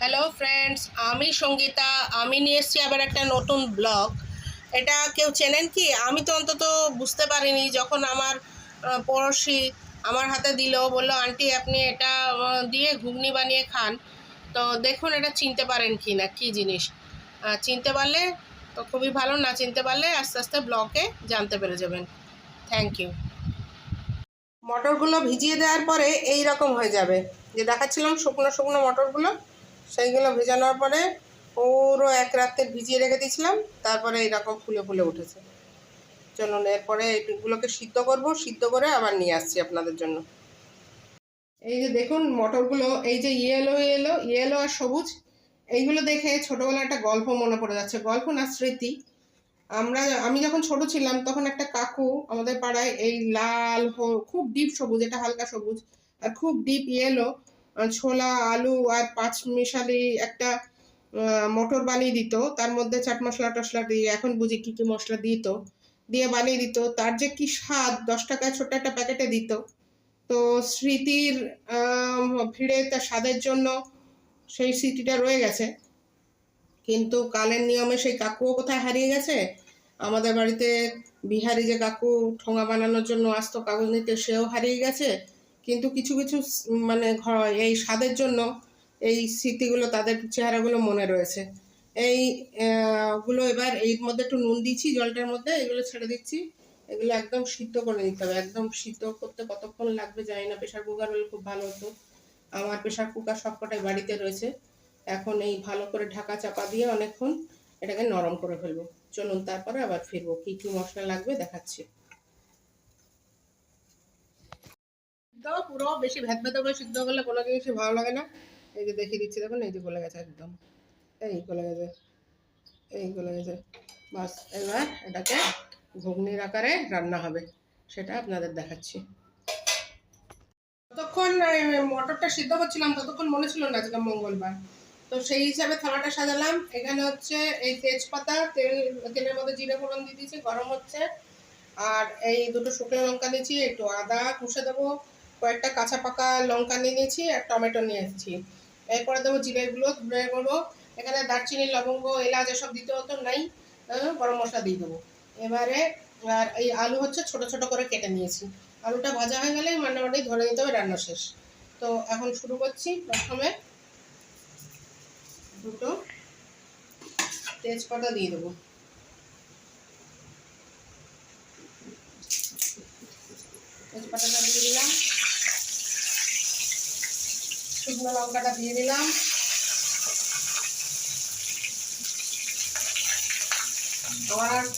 Hello friends, আমি সঙ্গীতা। আমি নিয়ে এসেছি আবার একটা নতুন ব্লগ। এটা কেউ চেনেন কি? আমি তো অন্তত বুঝতে পারিনি যখন আমার পড়োশি আমার হাতে দিল, বললো আন্টি আপনি এটা দিয়ে ঘুগনি বানিয়ে খান। তো দেখুন এটা চিনতে পারেন কি না, কী জিনিস। চিনতে পারলে তো খুবই ভালো, না চিনতে পারলে আস্তে আস্তে ব্লগে জানতে পেরে যাবেন। Thank you. মটরগুলো ভিজিয়ে দেওয়ার পরে এই রকম হয়ে যাবে, যে দেখাচ্ছিলাম শুকনো শুকনো মটরগুলো, সেইগুলো ভেজানোর পরে পুরো এক রাত্রে ভিজিয়ে রেখে দিয়েছিলাম, তারপরে এইরকম ফুলে ফুলে উঠেছে। চলুন এরপরে এইগুলোকে সিদ্ধ করব, সিদ্ধ করে আবার নিয়ে আসছি আপনাদের জন্য। এই যে দেখুন মটরগুলো, এই যে ইয়েলো ইয়েলো ইয়েলো আর সবুজ, এইগুলো দেখে ছোটোবেলায় একটা গল্প মনে পড়ে যাচ্ছে। গল্প না, স্মৃতি। আমি যখন ছোট ছিলাম তখন একটা কাকু আমাদের পাড়ায় এই লাল খুব ডিপ সবুজ, এটা হালকা সবুজ আর খুব ডিপ ইয়েলো ছোলা আলু আর পাঁচ মিশালি একটা মটর বানিয়ে দিত। তার মধ্যে চাট মশলা টশলা দিয়ে, এখন বুঝি কি কি মশলা দিত, দিয়ে বানিয়ে দিত। তার যে কি স্বাদ, 10 টাকায় ছোট্ট একটা প্যাকেটে দিত। তো স্মৃতির ভিড়ে তার স্বাদের জন্য সেই স্মৃতিটা রয়ে গেছে। কিন্তু কালের নিয়মে সেই কাকুও কোথায় হারিয়ে গেছে। আমাদের বাড়িতে বিহারি যে কাকু ঠোঙা বানানোর জন্য আসতো কাগজ নিতে, সেও হারিয়ে গেছে। কিন্তু কিছু কিছু মানে এই স্বাদের জন্য এই স্মৃতিগুলো, তাদের চেহারাগুলো মনে রয়েছে। এই গুলো এবার এর মধ্যে একটু নুন দিচ্ছি, জলটার মধ্যে এগুলো ছেড়ে দিচ্ছি। এগুলো একদম সিদ্ধ করে নিতে হবে। একদম সিদ্ধ করতে কতক্ষণ লাগবে জানি না, প্রেশার কুকার হলে খুব ভালো হতো। আমার প্রেশার কুকার সবকটাই বাড়িতে রয়েছে। এখন এই ভালো করে ঢাকা চাপা দিয়ে অনেকক্ষণ এটাকে নরম করে ফেলবো। চলুন তারপরে আবার ফিরবো, কি কি মশলা লাগবে দেখাচ্ছি। তো পুরো বেশি ভেদ ভেদ করে সিদ্ধ করলে কোনো জিনিসই ভালো লাগে না। এই যে দেখিয়ে দিচ্ছি, দেখুন এই যে গলে গেছে একদম, এই গলে গেছে, এই গলে গেছে। বাস এবার এটাকে ঘুগনির আকারে রান্না হবে, সেটা আপনাদের দেখাচ্ছি। ততক্ষণ মটরটা সিদ্ধ করছিলাম, ততক্ষণ মনে ছিল না আজকে মঙ্গলবার। তো সেই হিসাবে থালাটা সাজালাম। এখানে হচ্ছে এই তেজপাতা, তেলের মধ্যে জিরে ফোড়ন দিয়ে দিয়েছি, গরম হচ্ছে। আর এই দুটো শুকনো লঙ্কা নিয়েছি, একটু আদা ঘষে দেবো, কয়েকটা কাঁচা পাকা লঙ্কা নিয়ে নিয়েছি, আর টমেটো নিয়ে এসেছি। এরপরে দেবো জিরেগুলো ধরে করবো। এখানে দারচিনি লবঙ্গ এলাচ এসব দিতে হতো, নাই। গরম মশলা দিয়ে দেবো এবারে। আর এই আলু হচ্ছে ছোট ছোট করে কেটে নিয়েছি। আলুটা ভাজা হয়ে গেলে মোটামুটি ধরে নিতে হবে রান্না শেষ। তো এখন শুরু করছি। প্রথমে দুটো তেজপাতা দিয়ে দেবো, তেজপাতাটা দিয়ে দিলাম, শুকনো লঙ্কাটা দিয়ে দিলাম।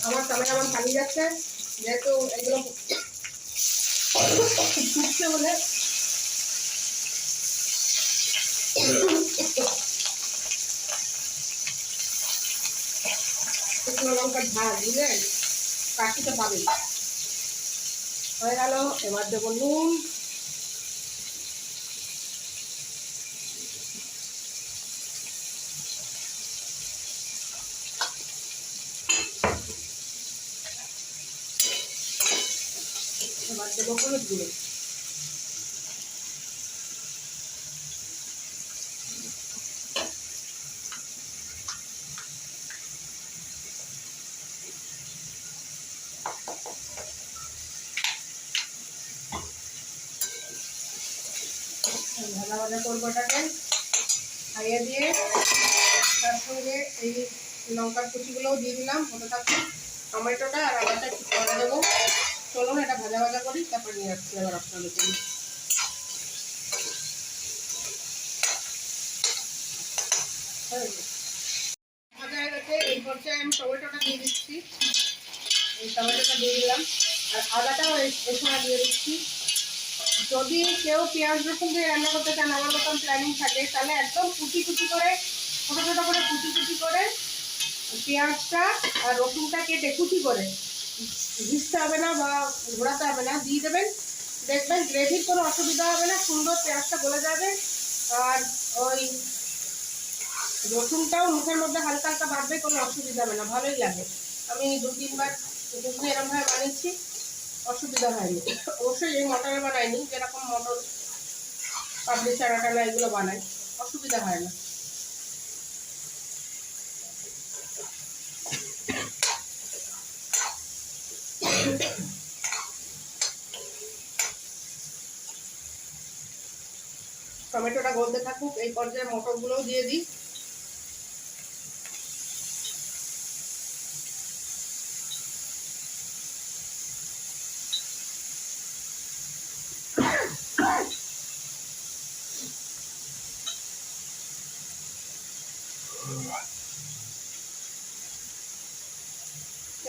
আমার ক্যামেরাম্যান পালিয়ে যাচ্ছে, যেহেতু এগুলো ফুটছে বলে শুকনো লঙ্কার ঝাল বুঝলেন, কাশিতে পাবে। হয়ে গেল, এবার দেবো নুন, এবার দেবো হলুদ গুঁড়ো। ভাজা ভাজা করবো এটাকে, খাইয়ে দিয়ে তার সঙ্গে এই লঙ্কার কুচিগুলোও দিয়ে দিলাম, হতে থাকবে। টমেটোটা আর আদাটা একটু পরে দেবো। চলুন এটা ভাজা ভাজা করি, তারপর নিয়ে আসছি আবার আপনাদের জন্য। ভাজা হয়ে গেছে, এই পর্যায়ে আমি টমেটোটা দিয়ে দিচ্ছি। এই টমেটোটা দিয়ে দিলাম, আর আদাটাও এই সময় দিয়ে দিচ্ছি। যদি কেউ পেঁয়াজ রসুন দিয়ে রান্না করতে চান, আমার মতন প্ল্যানিং থাকে, তাহলে একদম কুচি কুচি করে, ছোটো ছোটো করে কুচি কুচি করে পেঁয়াজটা আর রসুনটা কেটে কুচি করে, ভিজতে হবে না বা ঘোরাতে হবে না, দিয়ে দেবেন। দেখবেন গ্রেভির কোনো অসুবিধা হবে না, সুন্দর পেঁয়াজটা গলে যাবে। আর ওই রসুনটাও মুখের মধ্যে হালকা হালকা বাড়বে, কোনো অসুবিধা হবে না, ভালোই লাগে। আমি 2-3 বার ঘুগনি এরমভাবে বানিয়েছি, অসুবিধা হয়নি। অবশ্যই এই মটরে বানাইনি, যেরকম মটর পাপড়ি চানাটানা এগুলো বানাই, অসুবিধা হয় না। টমেটোটা গলতে থাকুক, এই পর্যায়ে মটরগুলোও দিয়ে দিই।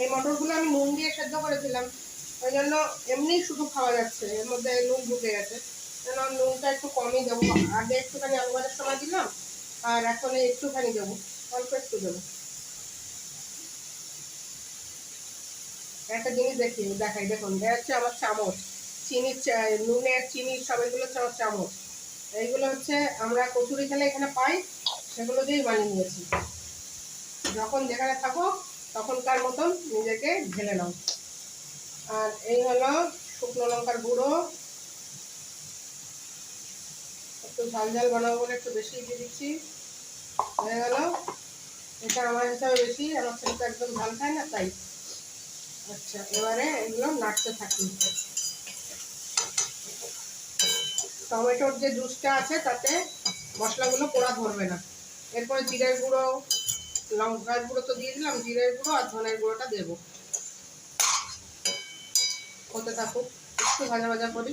এই মটরগুলো আমি নুন দিয়ে সেদ্ধ করেছিলাম, ওই জন্য এমনি শুধু খাওয়া যাচ্ছে, এর মধ্যে নুন ঢুকে গেছে। কেন নুনটা একটু কমই দেবো, আগে একটুখানি আলু ভাজার সময় দিলাম, আর এখন একটুখানি দেবো, অল্প একটু দেবো। একটা জিনিস দেখাই, দেখুন এটা হচ্ছে আমার চামচ, নুনের চিনির সব এগুলো হচ্ছে আমার চামচ। এইগুলো হচ্ছে আমরা কচুরি খেলে এখানে পাই, সেগুলো দিয়েই বানিয়ে নিয়েছি। যখন যেখানে থাকো তখনকার মতন নিজেকে ঢেলে নাও। আর এই হলো শুকনো লঙ্কার গুঁড়ো, একটু ঝাল ঝাল বানাবো বলে একটু বেশি দিয়ে দিচ্ছি, হয়ে গেল। এটা আমার হিসাবে বেশি, আমার ছেলে তো একদম ঝাল খায় না তাই। আচ্ছা, এবারে এগুলো নাড়তে থাকি। টমেটোর যে জুসটা আছে তাতে মশলাগুলো পোড়া ধরবে না। এরপরে জিরের গুঁড়ো, লঙ্কার গুঁড়ো তো দিয়ে দিলাম, জিরের গুঁড়ো আর ধনের গুঁড়োটা দেবো। হতে থাকুক, একটু ভাজা ভাজা করি।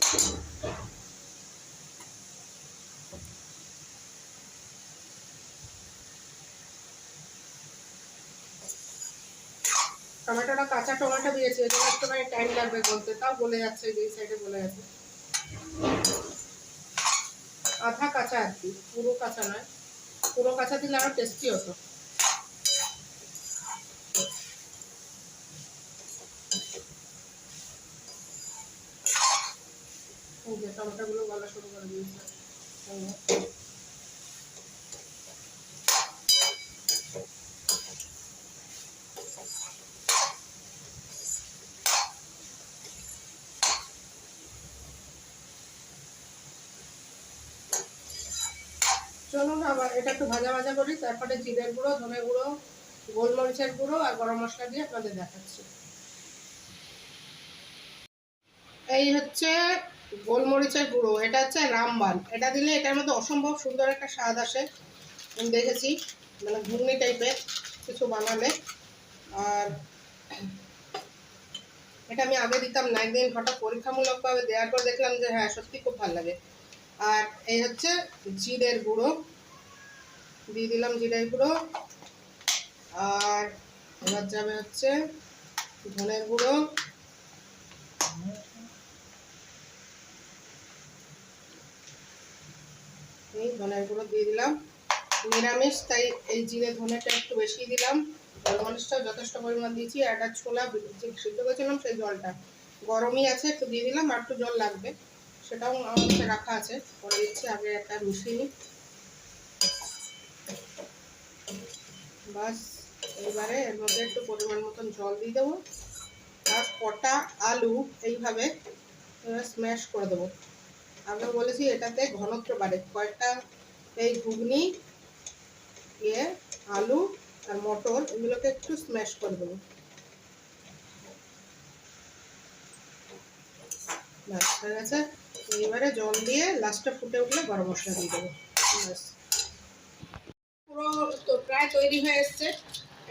টমেটোটা কাঁচা টমেটো দিয়েছি, এই জন্য একটুখানি টাইম লাগবে বলতে, তাও বলে যাচ্ছে, দুই সাইডে বলে যাচ্ছে। আধা কাঁচা আর কি, পুরো কাঁচা নয়, পুরো কাঁচা দিলে আরো টেস্টি হতো। টমেটোগুলো গলা শুরু করে দিয়েছে। চলুন আবার এটা একটু ভাজা ভাজা করি, তারপরে জিরের গুঁড়ো, ধনে গুঁড়ো, গোলমরিচের গুঁড়ো আর গরম মশলা দিয়ে আপনাদের দেখাচ্ছি। এই হচ্ছে গোলমরিচের গুঁড়ো, এটা হচ্ছে রামবান, এটা দিলে এটার মধ্যে অসম্ভব সুন্দর একটা স্বাদ আসে, আমি দেখেছি, মানে ঘুগনি টাইপের কিছু বানালে। আর এটা আমি আগে দিতাম না, একদিন হঠাৎ পরীক্ষামূলকভাবে দেওয়ার পর দেখলাম যে হ্যাঁ সত্যি খুব ভালো লাগে। আর এই হচ্ছে জিরের গুঁড়ো, দিয়ে দিলাম জিরের গুঁড়ো। আর এবার যাবে হচ্ছে ধনের গুঁড়ো, এই ধনের গুঁড়ো দিয়ে দিলাম। নিরামিষ তাই এই জিরে ধনেটা একটু বেশি দিলাম, গোলমরিচটাও যথেষ্ট পরিমাণ দিয়েছি। আর একটা ছোলা যে সিদ্ধ করেছিলাম সেই জলটা গরমই আছে, একটু দিয়ে দিলাম, আর একটু জল লাগবে, সেটাও আমার কাছে রাখা আছে, পরে দিচ্ছি, আগে একটা মিশিয়ে নিই। বাস, এইবারে এর মধ্যে একটু পরিমাণ মতন জল দিয়ে দেবো, আর কটা আলু এইভাবে স্ম্যাশ করে দেবো। আমি বলেছি এটাতে ঘনত্ব বাড়ে, কয়েকটা এই ঘুগনি আলু আর মটর এগুলোকে একটু স্ম্যাশ করে দেবো। ব্যাস হয়ে গেছে। এইবারে জল দিয়ে লাস্টে ফুটে উঠলে গরম মশলা দিয়ে দেবো। ব্যাস পুরো তো প্রায় তৈরি হয়ে এসছে।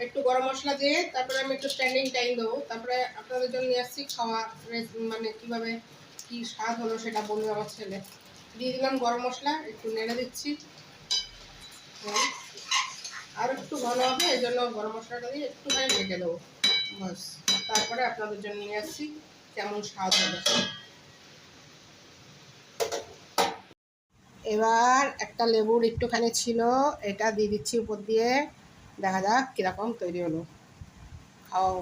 একটু গরম মশলা দিয়ে তারপরে আমি একটু স্ট্যান্ডিং টাইম দেবো, তারপরে আপনাদের জন্য নিয়ে আসছি খাওয়া, মানে কীভাবে কী স্বাদ হলো সেটা বলবে আমার ছেলে। দিয়ে দিলাম গরম মশলা, একটু নেড়ে দিচ্ছি, আর একটু ভালো হবে এই জন্য গরম মশলাটা দিয়ে একটুখানি ঢেকে দেবো। বাস, তারপরে আপনাদের জন্য নিয়ে আসছি কেমন স্বাদ হবে। এবার একটা লেবুর একটুখানি ছিল, এটা দিয়ে দিচ্ছি উপর দিয়ে, দেখা যাক কীরকম তৈরি হলো। খাও,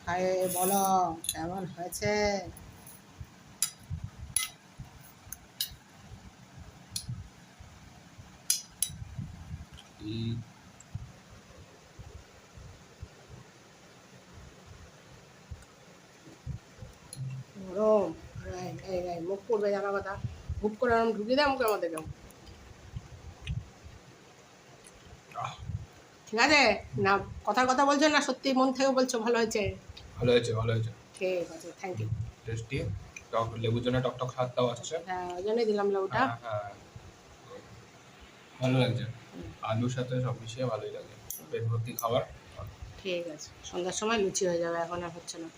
খায়ে বলো কেমন হয়েছে। গরম, মুখ পড়বে জানা কথা, হুপ করে আমি ঢুকিয়ে দেয় মুখের মধ্যে কেউ। ঠিক আছে না, কথার কথা বলছো না সত্যি মন থেকে বলছো ভালো হয়েছে? ভালো হয়েছে, ভালো হয়েছে, ঠিক আছে, থ্যাংক ইউ। টেস্টি। টক লেবুর জন্য টক স্বাদটাও আসছে। হ্যাঁ, ওই জন্যই দিলাম লেবুটা। হ্যাঁ হ্যাঁ, ভালো লাগছে। আলুর সাথে সব মিশিয়ে ভালোই লাগে, পেট ভর্তি খাবার। ঠিক আছে, সন্ধ্যার সময় লুচি হয়ে যাবে, এখন আর হচ্ছে না।